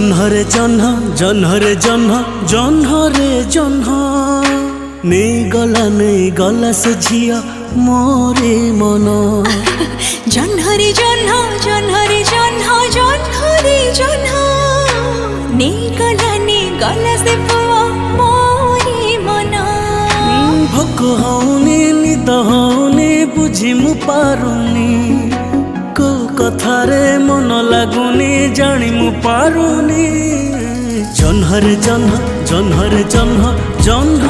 জহ্নরে জহ্ন জহ্নরে জহ্ন জহ্নরে জহ্ন নেই গলা সে ঝিয়া মোরে মন জহ্নরে জহ্ন জহ্নরে জহ্ন জহ্নরে জহ্ন নেই গলা সে পুয়া মোরে মন ভোক হউনি নিদ হউনি বুঝি মু পাରୁনি কো কথারে মন লাগুনি জানি মু পাରୁনি জহ্নরে জহ্ন জহ্নরে জহ্ন জহ্ন